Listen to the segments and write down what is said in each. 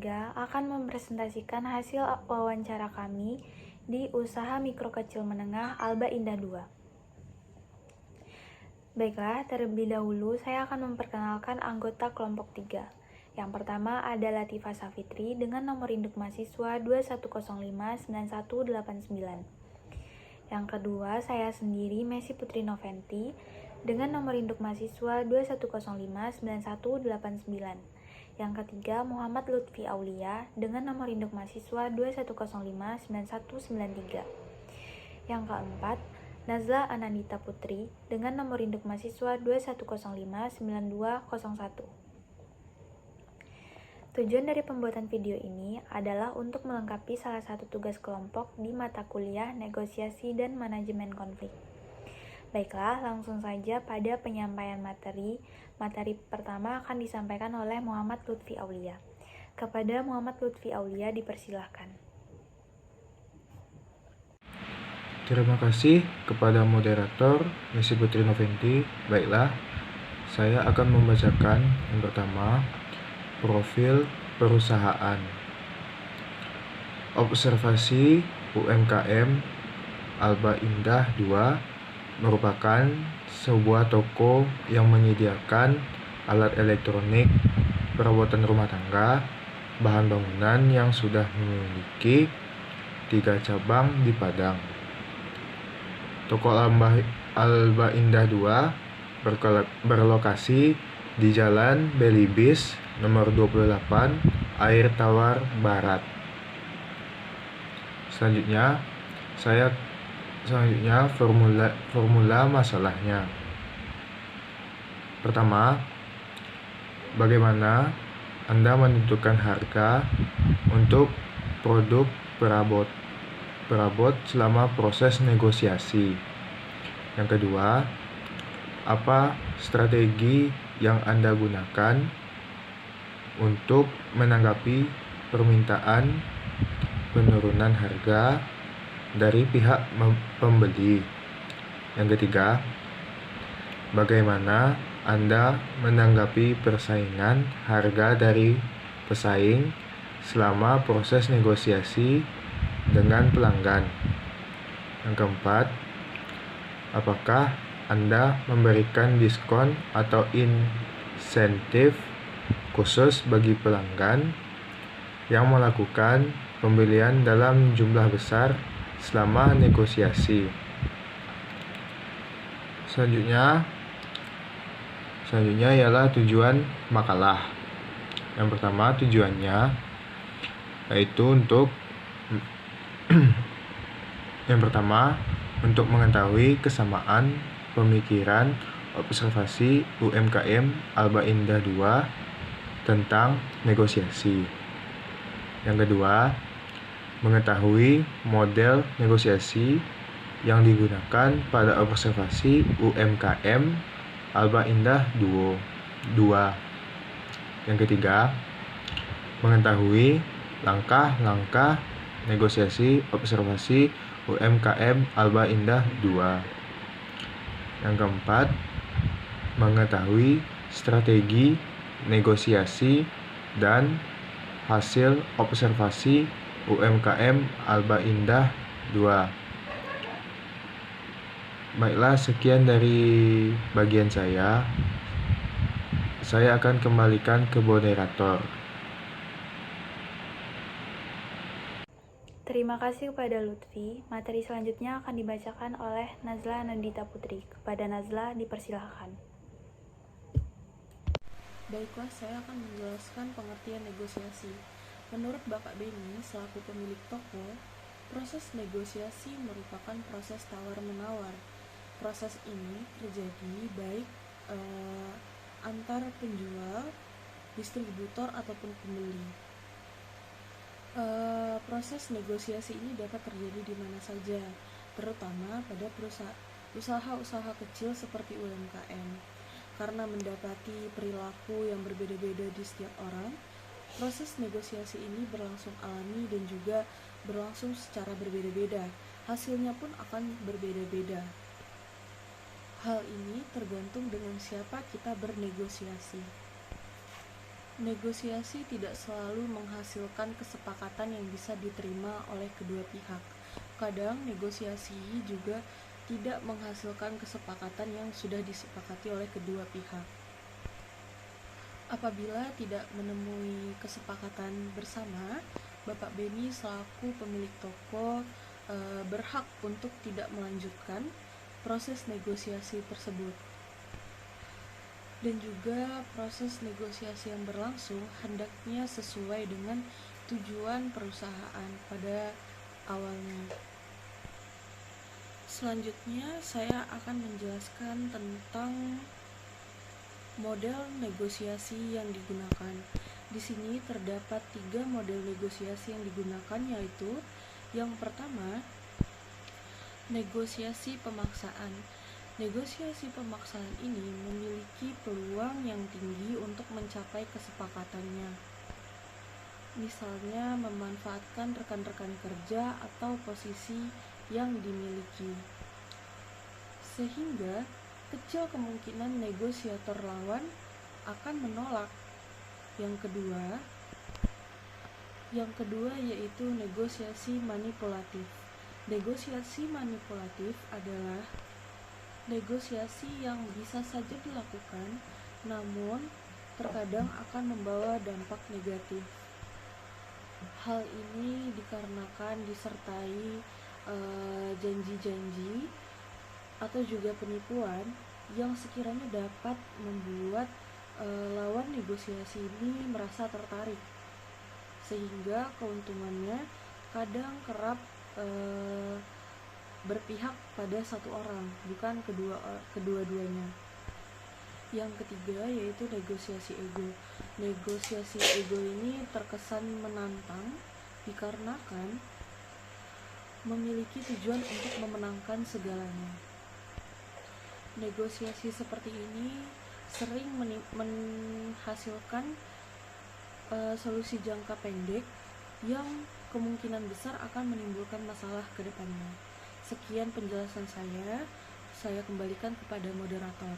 3 akan mempresentasikan hasil wawancara kami di Usaha Mikro Kecil Menengah Alba Indah 2. Baiklah, terlebih dahulu saya akan memperkenalkan anggota kelompok 3. Yang pertama ada Latifah Safitri dengan nomor induk mahasiswa 21059189. Yang kedua, saya sendiri Messi Putri Noventi dengan nomor induk mahasiswa 21059189. Yang ketiga, Muhammad Lutfi Aulia dengan nomor induk mahasiswa 21059193. Yang keempat, Nazla Anandita Putri dengan nomor induk mahasiswa 21059201. Tujuan dari pembuatan video ini adalah untuk melengkapi salah satu tugas kelompok di mata kuliah Negosiasi dan Manajemen Konflik. Baiklah, langsung saja pada penyampaian materi. Materi pertama akan disampaikan oleh Muhammad Lutfi Aulia. Kepada Muhammad Lutfi Aulia dipersilahkan. Terima kasih kepada moderator Messi Putri Noventi. Baiklah, saya akan membacakan yang pertama, profil perusahaan. Observasi UMKM Alba Indah 2 merupakan sebuah toko yang menyediakan alat elektronik, perabotan rumah tangga, bahan bangunan yang sudah memiliki 3 cabang di Padang. Toko Alba Indah 2 berlokasi di Jalan Belibis nomor 28, Air Tawar Barat. Selanjutnya formula masalahnya. Pertama, bagaimana Anda menentukan harga untuk produk perabot selama proses negosiasi. Yang kedua, apa strategi yang Anda gunakan untuk menanggapi permintaan penurunan harga dari pihak pembeli. Yang ketiga, bagaimana Anda menanggapi persaingan harga dari pesaing selama proses negosiasi dengan pelanggan. Yang keempat, apakah Anda memberikan diskon atau insentif khusus bagi pelanggan yang melakukan pembelian dalam jumlah besar selama negosiasi. Selanjutnya ialah tujuan makalah. Yang pertama, tujuannya yaitu untuk mengetahui kesamaan pemikiran observasi UMKM Alba Indah 2 tentang negosiasi. Yang kedua, mengetahui model negosiasi yang digunakan pada observasi UMKM Alba Indah 2. Yang ketiga, mengetahui langkah-langkah negosiasi observasi UMKM Alba Indah 2. Yang keempat, mengetahui strategi negosiasi dan hasil observasi UMKM Alba Indah 2. Baiklah, sekian dari bagian saya. Saya akan kembalikan ke moderator. Terima kasih kepada Lutfi. Materi selanjutnya akan dibacakan oleh Nazla Anandita Putri. Kepada Nazla dipersilahkan. Baiklah, saya akan menjelaskan pengertian negosiasi. Menurut Bapak Beni, selaku pemilik toko, proses negosiasi merupakan proses tawar-menawar. Proses ini terjadi baik antar penjual, distributor, ataupun pembeli. Proses negosiasi ini dapat terjadi di mana saja, terutama pada usaha-usaha kecil seperti UMKM. Karena mendapati perilaku yang berbeda-beda di setiap orang, proses negosiasi ini berlangsung alami dan juga berlangsung secara berbeda-beda. Hasilnya pun akan berbeda-beda. Hal ini tergantung dengan siapa kita bernegosiasi. Negosiasi tidak selalu menghasilkan kesepakatan yang bisa diterima oleh kedua pihak. Kadang negosiasi juga tidak menghasilkan kesepakatan yang sudah disepakati oleh kedua pihak. Apabila tidak menemui kesepakatan bersama, Bapak Beni selaku pemilik toko berhak untuk tidak melanjutkan proses negosiasi tersebut. Dan juga proses negosiasi yang berlangsung hendaknya sesuai dengan tujuan perusahaan pada awalnya. Selanjutnya saya akan menjelaskan tentang model negosiasi yang digunakan. Di sini terdapat 3 model negosiasi yang digunakan, yaitu yang pertama, negosiasi pemaksaan. Negosiasi pemaksaan ini memiliki peluang yang tinggi untuk mencapai kesepakatannya. Misalnya memanfaatkan rekan-rekan kerja atau posisi yang dimiliki, sehingga kecil kemungkinan negosiator lawan akan menolak. Yang kedua yaitu negosiasi manipulatif. Negosiasi manipulatif adalah negosiasi yang bisa saja dilakukan, namun terkadang akan membawa dampak negatif. Hal ini dikarenakan disertai janji-janji atau juga penipuan yang sekiranya dapat membuat lawan negosiasi ini merasa tertarik, sehingga keuntungannya kadang kerap berpihak pada satu orang, bukan kedua-duanya. Yang ketiga yaitu negosiasi ego. Negosiasi ego ini terkesan menantang dikarenakan memiliki tujuan untuk memenangkan segalanya. Negosiasi seperti ini sering menghasilkan solusi jangka pendek yang kemungkinan besar akan menimbulkan masalah ke depannya. Sekian penjelasan saya kembalikan kepada moderator.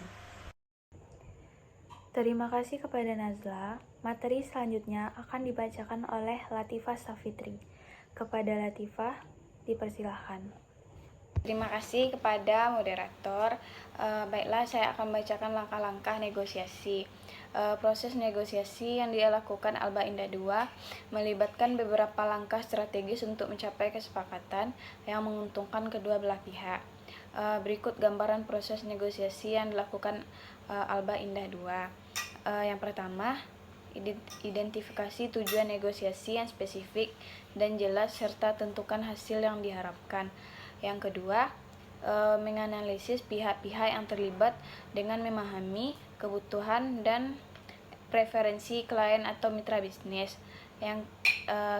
Terima kasih kepada Nazla. Materi selanjutnya akan dibacakan oleh Latifah Safitri. Kepada Latifah, dipersilahkan. Terima kasih kepada moderator. Baiklah, saya akan membacakan langkah-langkah negosiasi. Proses negosiasi yang dilakukan Alba Indah II melibatkan beberapa langkah strategis untuk mencapai kesepakatan yang menguntungkan kedua belah pihak. Berikut gambaran proses negosiasi yang dilakukan Alba Indah II. Yang pertama, identifikasi tujuan negosiasi yang spesifik dan jelas serta tentukan hasil yang diharapkan. Yang kedua, menganalisis pihak-pihak yang terlibat dengan memahami kebutuhan dan preferensi klien atau mitra bisnis.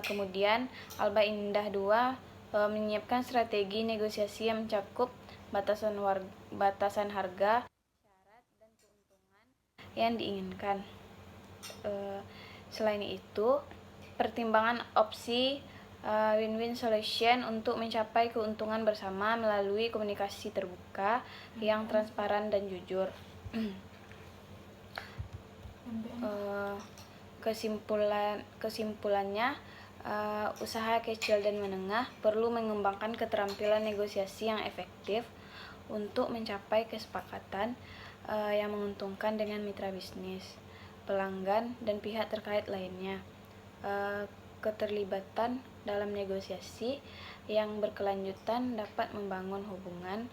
Kemudian, Alba Indah II menyiapkan strategi negosiasi yang mencakup batasan harga, syarat, dan keuntungan yang diinginkan. Selain itu, pertimbangan opsi win-win solution untuk mencapai keuntungan bersama melalui komunikasi terbuka yang transparan dan jujur. Kesimpulannya, usaha kecil dan menengah perlu mengembangkan keterampilan negosiasi yang efektif untuk mencapai kesepakatan yang menguntungkan dengan mitra bisnis, pelanggan, dan pihak terkait lainnya. Keterlibatan dalam negosiasi yang berkelanjutan dapat membangun hubungan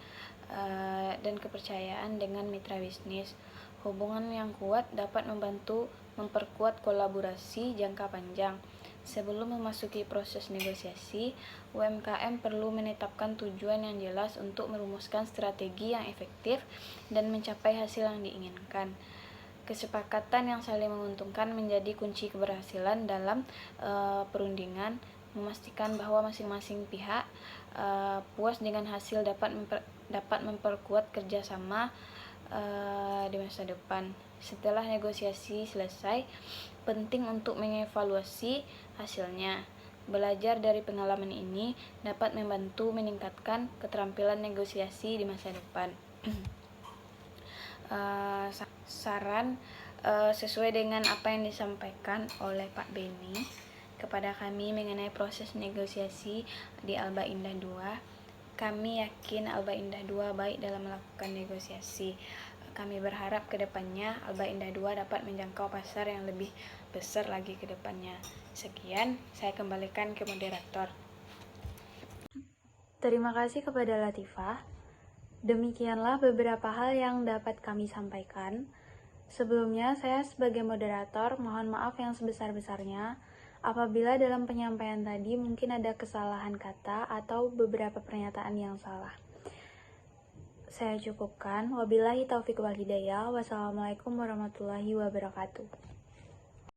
dan kepercayaan dengan mitra bisnis. Hubungan yang kuat dapat membantu memperkuat kolaborasi jangka panjang. Sebelum memasuki proses negosiasi, UMKM perlu menetapkan tujuan yang jelas untuk merumuskan strategi yang efektif dan mencapai hasil yang diinginkan. Kesepakatan yang saling menguntungkan menjadi kunci keberhasilan dalam perundingan, memastikan bahwa masing-masing pihak puas dengan hasil dapat memperkuat kerjasama di masa depan. Setelah negosiasi selesai, penting untuk mengevaluasi hasilnya. Belajar dari pengalaman ini dapat membantu meningkatkan keterampilan negosiasi di masa depan. Saran sesuai dengan apa yang disampaikan oleh Pak Beni kepada kami mengenai proses negosiasi di Alba Indah 2, kami yakin Alba Indah 2 baik dalam melakukan negosiasi. Kami berharap ke depannya Alba Indah 2 dapat menjangkau pasar yang lebih besar lagi ke depannya. Sekian, saya kembalikan ke moderator. Terima kasih kepada Latifah. Demikianlah beberapa hal yang dapat kami sampaikan. Sebelumnya, saya sebagai moderator mohon maaf yang sebesar-besarnya apabila dalam penyampaian tadi mungkin ada kesalahan kata atau beberapa pernyataan yang salah. Saya cukupkan. Wabillahi taufiq wal hidayah. Wassalamualaikum warahmatullahi wabarakatuh.